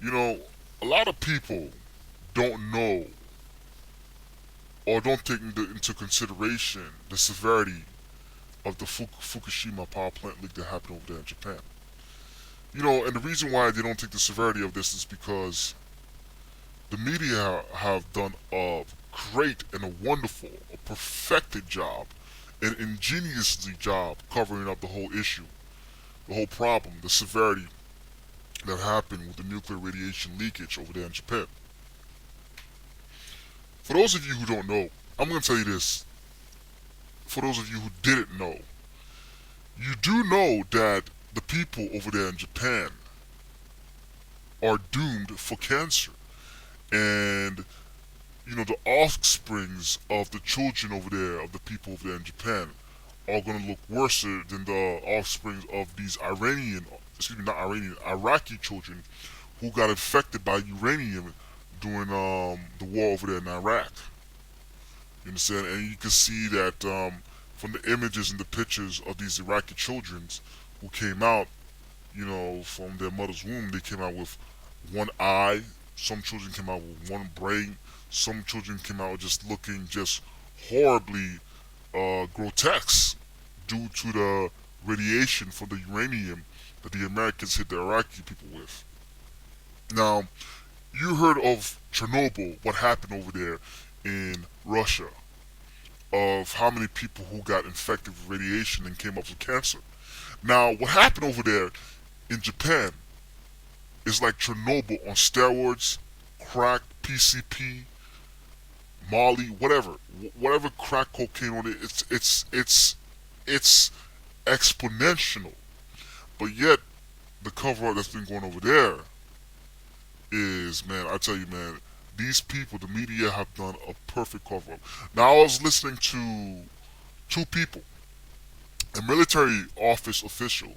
You know, a lot of people don't know or don't take into consideration the severity of the Fukushima power plant leak that happened over there in Japan. And the reason why they don't take the severity of this is because the media have done a great and a wonderful, a perfected job, an ingeniously job covering up the whole issue, the whole problem, the severity that happened with the nuclear radiation leakage over there in Japan. For those of you who don't know, I'm going to tell you this. For those of you who didn't know, you do know that the people over there in Japan are doomed for cancer. And, the offsprings of the children over there, of the people over there in Japan, are going to look worse than the offsprings of these Iraqi children who got infected by uranium during the war over there in Iraq. You understand? And you can see that from the images and the pictures of these Iraqi children who came out, from their mother's womb, they came out with one eye. Some children came out with one brain. Some children came out just looking just horribly grotesque due to the radiation from the uranium that the Americans hit the Iraqi people with. Now, you heard of Chernobyl, what happened over there in Russia, of how many people who got infected with radiation and came up with cancer. Now, what happened over there in Japan is like Chernobyl on steroids, crack, PCP, Molly, whatever crack cocaine on it. It's exponential. But yet, the cover up that's been going over there is, man, I tell you, man, these people, the media, have done a perfect cover up. Now, I was listening to two people, a military office official,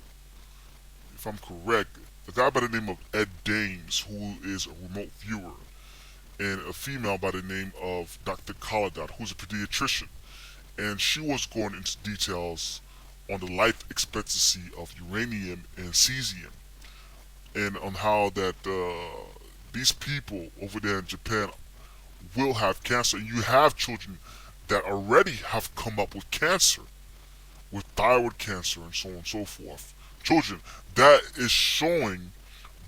if I'm correct, a guy by the name of Ed Dames, who is a remote viewer, and a female by the name of Dr. Kaladat, who's a pediatrician. And she was going into details on the life expectancy of uranium and cesium, and on how that these people over there in Japan will have cancer. And you have children that already have come up with cancer, with thyroid cancer and so on and so forth. Children, that is showing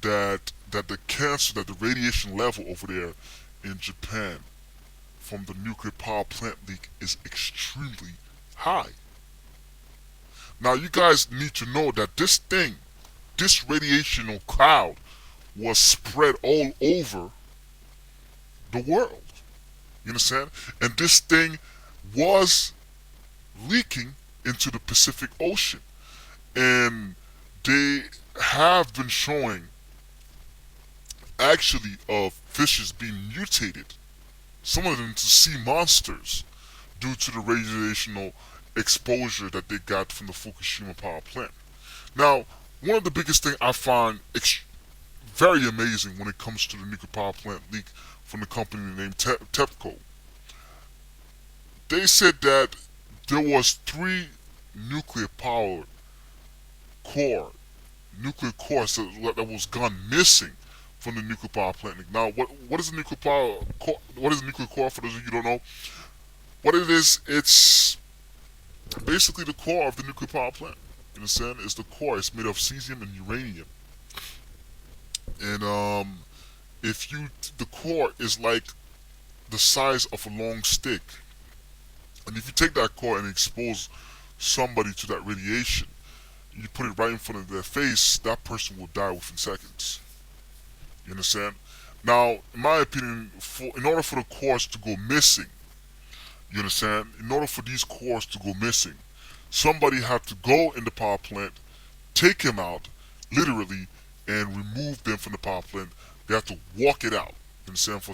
that the cancer, that the radiation level over there in Japan from the nuclear power plant leak is extremely high. Now you guys need to know that this radiational cloud was spread all over the world. You understand? And this thing was leaking into the Pacific Ocean. And they have been showing actually of fishes being mutated, some of them to sea monsters, due to the radiational exposure that they got from the Fukushima power plant. Now, one of the biggest things I find very amazing when it comes to the nuclear power plant leak from the company named TEPCO, they said that there was three nuclear power core, nuclear cores that was gone missing from the nuclear power plant. Now, what is the nuclear power core? What is the nuclear core? For those of you who don't know, what it is, it's basically the core of the nuclear power plant. You understand? It's the core. It's made of cesium and uranium. And the core is like the size of a long stick. And if you take that core and expose somebody to that radiation, you put it right in front of their face, that person will die within seconds. You understand? Now, in my opinion, in order for the cores to go missing, you understand? In order for these cores to go missing, somebody had to go in the power plant, take them out, literally, and remove them from the power plant. They have to walk it out. You understand? For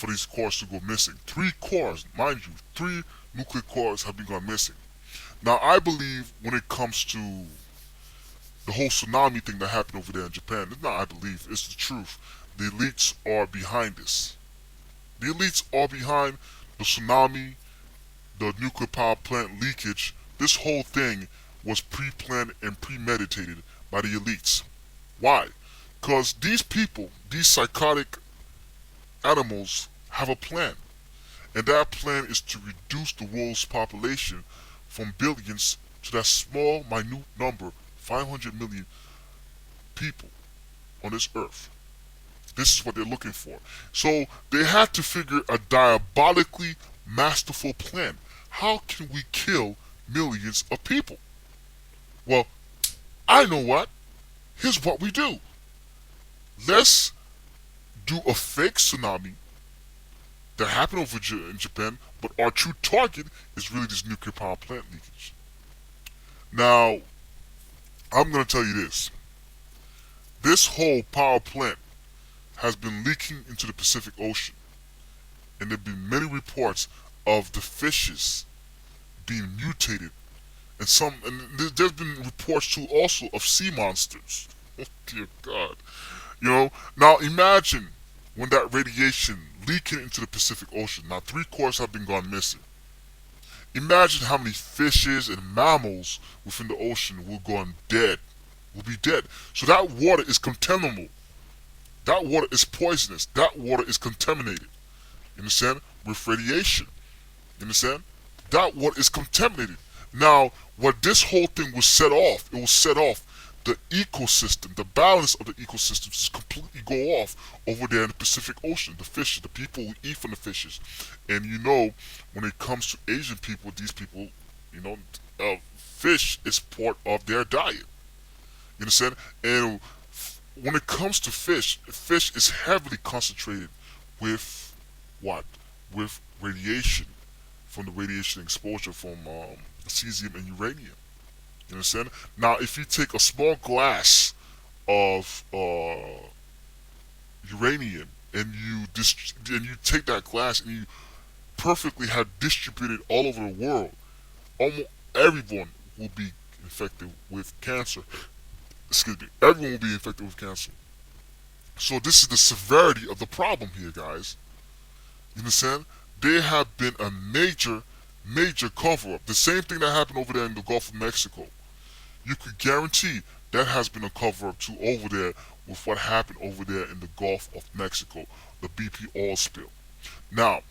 these cores to go missing. 3 cores, mind you, 3 nuclear cores have been gone missing. Now, I believe when it comes to the whole tsunami thing that happened over there in Japan, it's not I believe, it's the truth. The elites are behind this. The elites are behind the tsunami, the nuclear power plant leakage. This whole thing was pre-planned and premeditated by the elites. Why? Because these people, these psychotic animals, have a plan. And that plan is to reduce the world's population from billions to that small, minute number, 500 million people on this earth. This is what they're looking for. So they had to figure a diabolically masterful plan. How can we kill millions of people? Well, I know what. Here's what we do. Let's do a fake tsunami that happened over in Japan, but our true target is really this nuclear power plant leakage. Now, I'm going to tell you this. This whole power plant has been leaking into the Pacific Ocean, and there have been many reports of the fishes being mutated, and there's been reports too also of sea monsters. Oh dear God! Now imagine when that radiation leaking into the Pacific Ocean. Now 3/4 have been gone missing. Imagine how many fishes and mammals within the ocean will go dead, will be dead. So that water is contaminable. That water is poisonous. That water is contaminated. You understand? With radiation. You understand? That water is contaminated. Now, what this whole thing will set off, it will set off the ecosystem, the balance of the ecosystem just completely go off over there in the Pacific Ocean. The fishes, the people who eat from the fishes. And when it comes to Asian people, these people, fish is part of their diet. You understand? And when it comes to fish is heavily concentrated with what? With radiation, from the radiation exposure from cesium and uranium. You understand? Now, if you take a small glass of uranium and you take that glass and you perfectly have distributed all over the world, almost everyone will be infected with cancer. Excuse me. Everyone will be infected with cancer. So this is the severity of the problem here, guys. You understand? There have been a major, major cover-up. The same thing that happened over there in the Gulf of Mexico. You could guarantee that has been a cover-up too over there with what happened over there in the Gulf of Mexico, the BP oil spill. Now,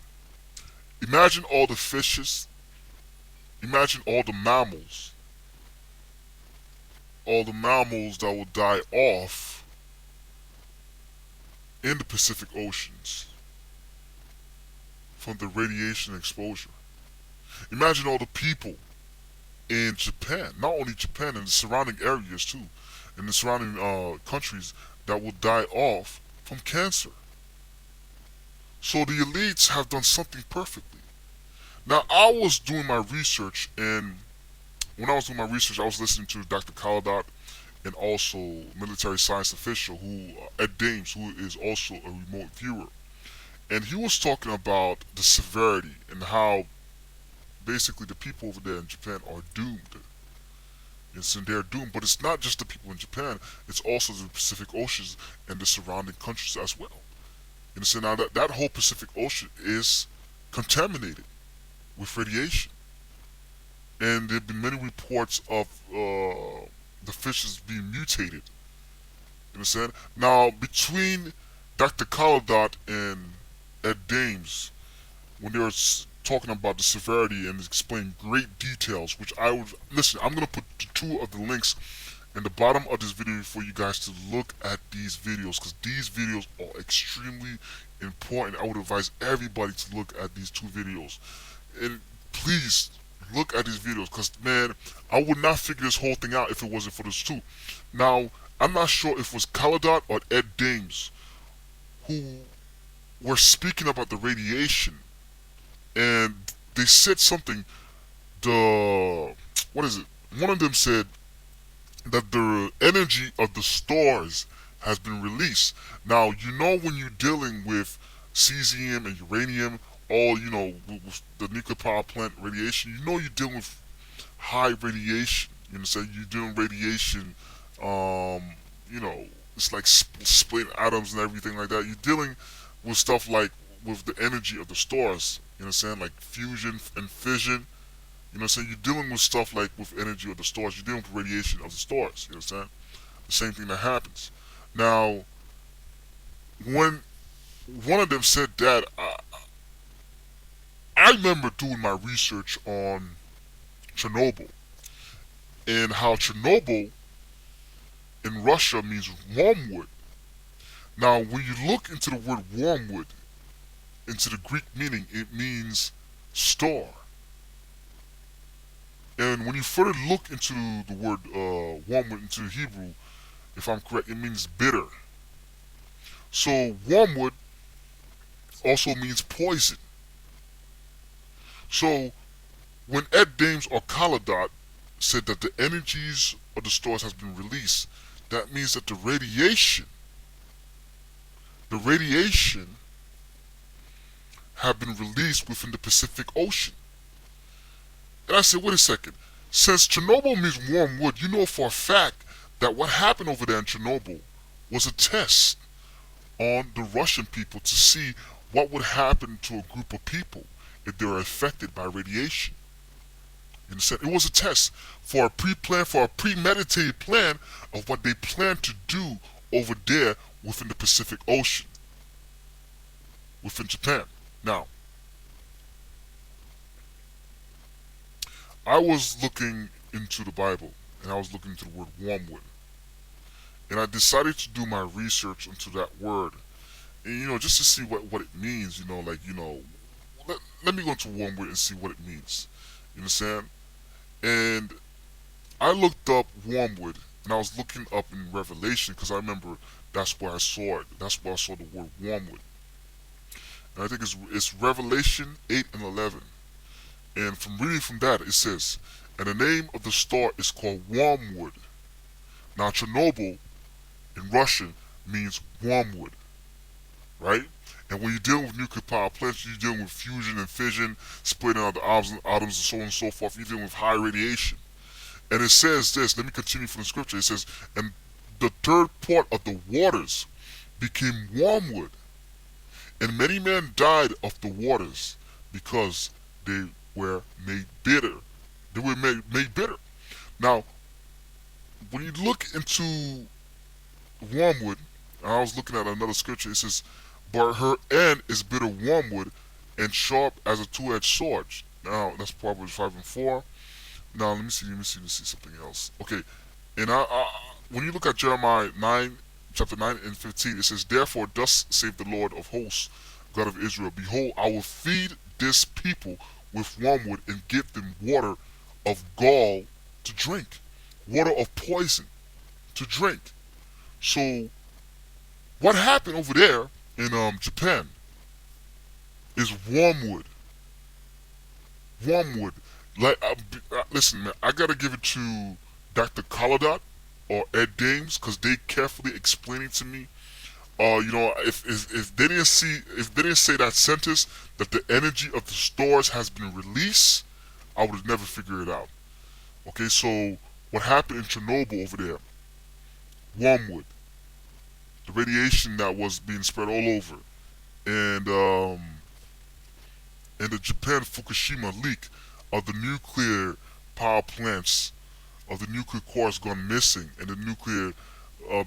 imagine all the fishes, imagine all the mammals that will die off in the Pacific Oceans from the radiation exposure. Imagine all the people in Japan, not only Japan, and the surrounding areas too, and the surrounding countries that will die off from cancer. So the elites have done something perfectly. Now, I was doing my research, and when I was doing my research, I was listening to Dr. Kaladat and also military science official Ed Dames, who is also a remote viewer. And he was talking about the severity and how basically the people over there in Japan are doomed. It's in their doom, but it's not just the people in Japan, it's also the Pacific Oceans and the surrounding countries as well. You understand? Now that whole Pacific Ocean is contaminated with radiation. And there have been many reports of the fishes being mutated. You understand? Now, between Dr. Kaladat and Ed Dames, when they were talking about the severity and explaining great details, which I would listen. I'm gonna put two of the links in the bottom of this video for you guys to look at these videos, because these videos are extremely important. I would advise everybody to look at these two videos, and please look at these videos, because man, I would not figure this whole thing out if it wasn't for this two. Now, I'm not sure if it was Kaladat or Ed Dames who were speaking about the radiation, and they said something. What is it? One of them said that the energy of the stars has been released. Now, when you're dealing with cesium and uranium, all with the nuclear power plant radiation, you're dealing with high radiation. You understand? You're doing radiation. It's like splitting atoms and everything like that. You're dealing with stuff like with the energy of the stars. You understand? Like fusion and fission. You know what I'm saying? You're dealing with stuff like with energy of the stars. You're dealing with radiation of the stars. You understand? The same thing that happens. Now, when one of them said that, I remember doing my research on Chernobyl and how Chernobyl in Russia means wormwood. Now, when you look into the word wormwood, into the Greek meaning, it means store. And when you further look into the word wormwood into Hebrew, if I'm correct, it means bitter. So wormwood also means poison. So when Ed Dames or Caladot said that the energies of the stars has been released, that means that the radiation have been released within the Pacific Ocean. And I said, wait a second. Since Chernobyl means warm wood, you know for a fact that what happened over there in Chernobyl was a test on the Russian people to see what would happen to a group of people if they were affected by radiation. You understand? It was a test for a pre-plan, for a premeditated plan of what they planned to do over there within the Pacific Ocean, within Japan. Now, I was looking into the Bible and I was looking into the word wormwood. And I decided to do my research into that word. And just to see what it means, let me go into wormwood and see what it means. You understand? And I looked up wormwood and I was looking up in Revelation because I remember that's where I saw it. That's where I saw the word wormwood. And I think it's Revelation 8 and 11. And from reading from that, it says, and the name of the star is called Wormwood. Now, Chernobyl in Russian means wormwood, right? And when you're dealing with nuclear power plants, you're dealing with fusion and fission, splitting out the atoms and so on and so forth. You're dealing with high radiation. And it says this, let me continue from the scripture. It says, and the third part of the waters became wormwood, and many men died of the waters because they were made bitter. They were made bitter. Now, when you look into wormwood, I was looking at another scripture, it says, but her end is bitter wormwood and sharp as a two-edged sword. Now, that's Proverbs 5 and 4. Now, let me see something else. Okay, and when you look at Jeremiah 9, chapter 9 and 15, it says, therefore, thus saith the Lord of hosts, God of Israel, behold, I will feed this people with wormwood and give them water of gall to drink, water of poison to drink. So, what happened over there in Japan is wormwood. Wormwood. Like, listen, man, I gotta give it to Dr. Caladot or Ed Dames because they carefully explaining to me. If they didn't say that sentence that the energy of the stars has been released, I would have never figured it out. Okay, so what happened in Chernobyl over there? Wormwood, the radiation that was being spread all over, and the Japan Fukushima leak of the nuclear power plants, of the nuclear cores gone missing, and the nuclear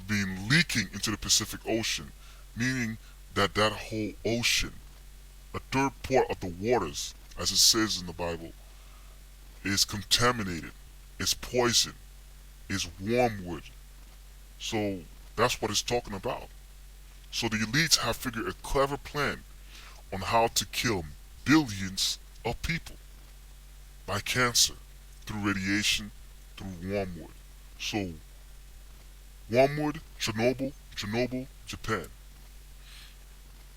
being leaking into the Pacific Ocean, meaning that whole ocean, a third part of the waters, as it says in the Bible, is contaminated, is poison, is wormwood. So that's what it's talking about. So the elites have figured a clever plan on how to kill billions of people by cancer, through radiation, through wormwood. So, wormwood, Chernobyl, Japan.